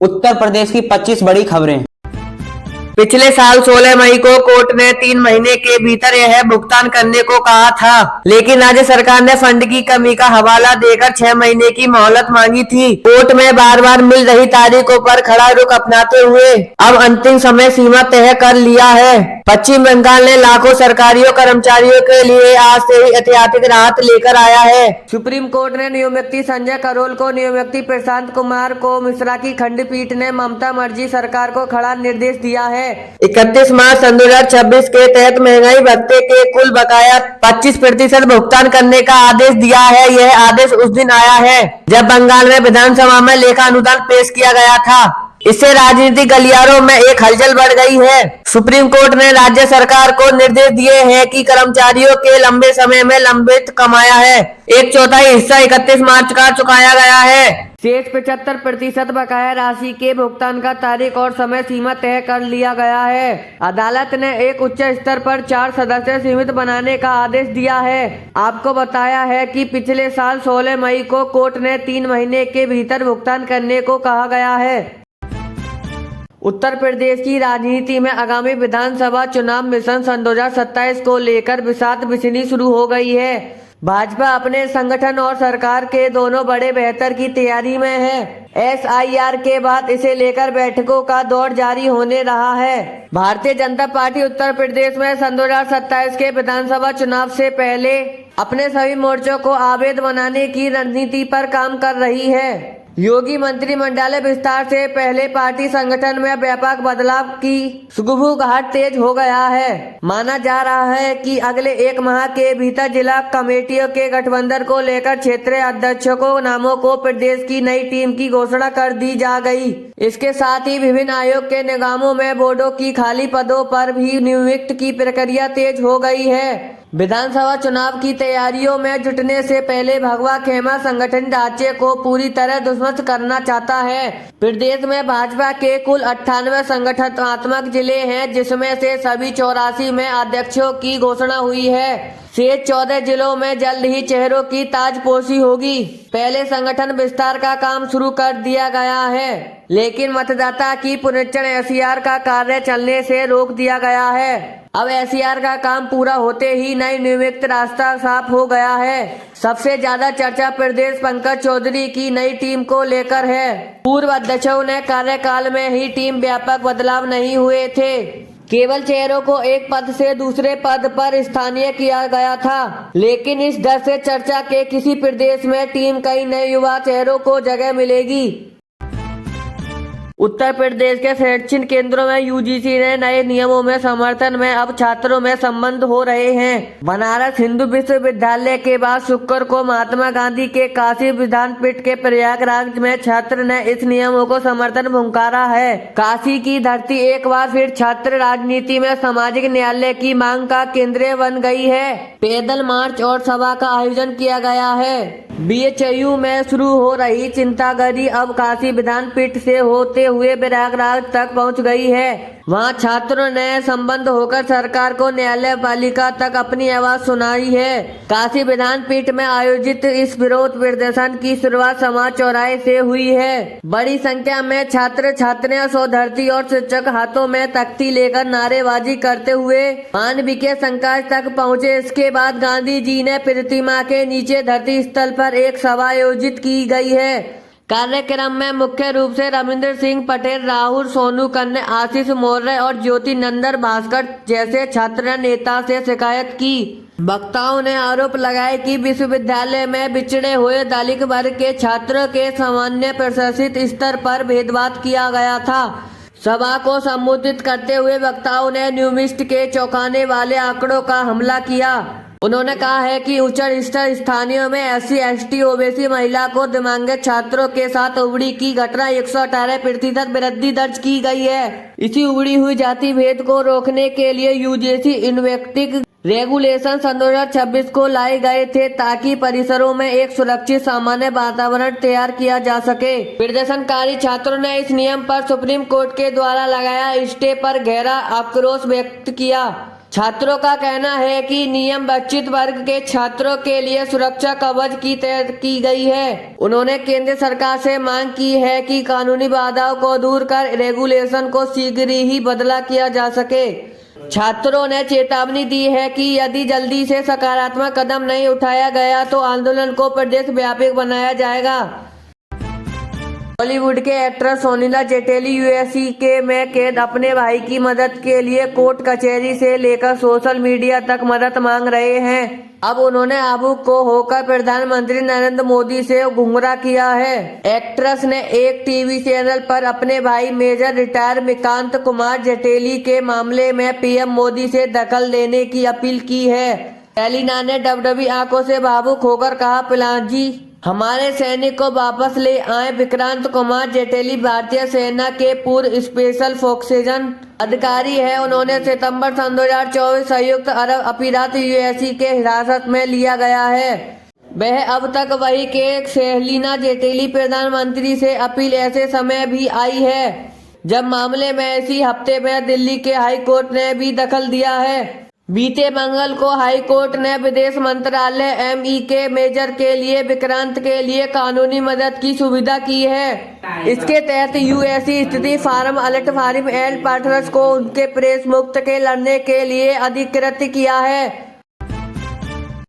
उत्तर प्रदेश की 25 बड़ी खबरें। पिछले साल 16 मई को कोर्ट ने 3 महीने के भीतर यह भुगतान करने को कहा था, लेकिन राज्य सरकार ने फंड की कमी का हवाला देकर 6 महीने की मोहलत मांगी थी। कोर्ट में बार बार मिल रही तारीखों पर खड़ा रुख अपनाते हुए अब अंतिम समय सीमा तय कर लिया है। पश्चिम बंगाल ने लाखों सरकारी कर्मचारियों के लिए आज से ही ऐतिहासिक राहत लेकर आया है। सुप्रीम कोर्ट ने न्यायमूर्ति संजय करोल को, न्यायमूर्ति प्रशांत कुमार को मिश्रा की खंडपीठ ने ममता बनर्जी सरकार को कड़ा निर्देश दिया है। 31 मार्च 2026 के तहत महंगाई भत्ते के कुल बकाया 25% भुगतान करने का आदेश दिया है। यह आदेश उस दिन आया है जब बंगाल में विधानसभा में लेखा अनुदान पेश किया गया था। इससे राजनीतिक गलियारों में एक हलचल बढ़ गई है। सुप्रीम कोर्ट ने राज्य सरकार को निर्देश दिए हैं कि कर्मचारियों के लंबे समय में लंबित कमाया है 1/4 हिस्सा 31 मार्च का चुकाया गया है। शेष 75% बकाया राशि के भुगतान का तारीख और समय सीमा तय कर लिया गया है। अदालत ने एक उच्च स्तर पर 4 सदस्य समिति बनाने का आदेश दिया है। आपको बताया है कि पिछले साल 16 मई को कोर्ट ने 3 महीने के भीतर भुगतान करने को कहा गया है। उत्तर प्रदेश की राजनीति में आगामी विधानसभा चुनाव मिशन सन 2027 को लेकर बिसात बिसनी शुरू हो गई है। भाजपा अपने संगठन और सरकार के दोनों बड़े बेहतर की तैयारी में है। SIR के बाद इसे लेकर बैठकों का दौर जारी होने रहा है। भारतीय जनता पार्टी उत्तर प्रदेश में सन 2027 के विधानसभा चुनाव से पहले अपने सभी मोर्चों को आवेद बनाने की रणनीति पर काम कर रही है। योगी मंत्रिमंडल विस्तार से पहले पार्टी संगठन में व्यापक बदलाव की सुगबुगाहट तेज हो गया है। माना जा रहा है कि अगले 1 माह के भीतर जिला कमेटियों के गठबंधन को लेकर क्षेत्रीय अध्यक्षों को नामों को प्रदेश की नई टीम की घोषणा कर दी जा गई। इसके साथ ही विभिन्न आयोग के निगमों में बोर्डों की खाली पदों पर भी नियुक्ति की प्रक्रिया तेज हो गई है। विधानसभा चुनाव की तैयारियों में जुटने से पहले भगवा खेमा संगठन ढांचे को पूरी तरह ध्वस्त करना चाहता है। प्रदेश में भाजपा के कुल 98 संगठनात्मक जिले हैं, जिसमें से सभी 84 में अध्यक्षों की घोषणा हुई है। शेष 14 जिलों में जल्द ही चेहरों की ताजपोशी होगी। पहले संगठन विस्तार का काम शुरू कर दिया गया है, लेकिन मतदाता की पुनरीक्षण SIR का कार्य चलने से रोक दिया गया है। अब SIR का काम पूरा होते ही नई नियुक्त रास्ता साफ हो गया है। सबसे ज्यादा चर्चा प्रदेश पंकज चौधरी की नई टीम को लेकर है। पूर्व अध्यक्षों ने कार्यकाल में ही टीम व्यापक बदलाव नहीं हुए थे, केवल चेहरों को एक पद से दूसरे पद पर स्थानीय किया गया था। लेकिन इस डर से चर्चा के किसी प्रदेश में टीम कई नए युवा चेहरों को जगह मिलेगी। उत्तर प्रदेश के शैक्षणिक केंद्रों में UGC ने नए नियमों में समर्थन में अब छात्रों में संबंध हो रहे हैं। बनारस हिंदू विश्वविद्यालय के बाद शुक्र को महात्मा गांधी के काशी विद्यापीठ के प्रयागराज में छात्र ने इस नियमों को समर्थन भुंकारा है। काशी की धरती एक बार फिर छात्र राजनीति में सामाजिक न्याय की मांग का केंद्र बन गई है। पैदल मार्च और सभा का आयोजन किया गया है। BHU में शुरू हो रही चिंतागरी अब काशी विद्यापीठ से होते हुए प्रयागराज तक पहुंच गई है। वहां छात्रों ने संबंध होकर सरकार को न्यायपालिका तक अपनी आवाज सुनाई है। काशी विद्यापीठ में आयोजित इस विरोध प्रदर्शन की शुरुआत समाज चौराहे से हुई है। बड़ी संख्या में छात्र छात्राएं, शोधार्थी और शिक्षक हाथों में तख्ती लेकर नारेबाजी करते हुए मानवीय संकाय तक पहुंचे। इसके बाद गांधी जी ने प्रतिमा के नीचे धरती स्थल पर एक सभा आयोजित की गई है। कार्यक्रम में मुख्य रूप से रविंद्र सिंह पटेल, राहुल सोनू कन्ने, आशीष मौर्य और ज्योति नंदन भास्कर जैसे छात्र नेता से शिकायत की। वक्ताओं ने आरोप लगाया कि विश्वविद्यालय में बिछड़े हुए दलित वर्ग के छात्रों के सामान्य प्रशासित स्तर पर भेदभाव किया गया था। सभा को संबोधित करते हुए वक्ताओं ने न्यूमिस्ट के चौंकाने वाले आंकड़ों का हमला किया। उन्होंने कहा है कि उच्च स्तर स्थानीय में SC, ST, OBC महिला को दिव्यांग छात्रों के साथ उबड़ी की घटना 118% वृद्धि दर्ज की गई है। इसी उबड़ी हुई जाति भेद को रोकने के लिए UGC इन्वेक्टिव रेगुलेशन सन 2026 को लाए गए थे, ताकि परिसरों में एक सुरक्षित सामान्य वातावरण तैयार किया जा सके। प्रदर्शनकारी छात्रों ने इस नियम पर सुप्रीम कोर्ट के द्वारा लगाया स्टे पर गहरा आक्रोश व्यक्त किया। छात्रों का कहना है कि नियम वंचित वर्ग के छात्रों के लिए सुरक्षा कवच की तय की गई है। उन्होंने केंद्र सरकार से मांग की है कि कानूनी बाधाओं को दूर कर रेगुलेशन को शीघ्र ही बदला किया जा सके। छात्रों ने चेतावनी दी है कि यदि जल्दी से सकारात्मक कदम नहीं उठाया गया तो आंदोलन को प्रदेश व्यापी बनाया जाएगा। बॉलीवुड के एक्ट्रेस सोनीला चेटेली यूएसए के में कैद अपने भाई की मदद के लिए कोर्ट कचहरी से लेकर सोशल मीडिया तक मदद मांग रहे हैं। अब उन्होंने आबू को होकर प्रधानमंत्री नरेंद्र मोदी से गुमराह किया है। एक्ट्रेस ने एक टीवी चैनल पर अपने भाई मेजर रिटायर विक्रांत कुमार चेटेली के मामले में पीएम मोदी से दखल लेने की अपील की है। एलिना ने डब्ल्यूडब्ल्यूई आंखों से भावुक होकर कहा, पिलाजी हमारे सैनिक को वापस ले आए। विक्रांत कुमार चेटेली भारतीय सेना के पूर्व स्पेशल फोक्सेजन अधिकारी है। उन्होंने सितंबर सन 2024 संयुक्त अरब अमीरात यूएई के हिरासत में लिया गया है। वह अब तक वही के एलिना चेटेली प्रधानमंत्री से अपील ऐसे समय भी आई है जब मामले में इसी हफ्ते में दिल्ली के हाई कोर्ट ने भी दखल दिया है। बीते मंगल को हाई कोर्ट ने विदेश मंत्रालय एमई के मेजर के लिए विक्रांत के लिए कानूनी मदद की सुविधा की है। इसके तहत यूएसए स्थित farm alert farm and partners को उनके प्रेस मुक्त के लड़ने के लिए अधिकृत किया है।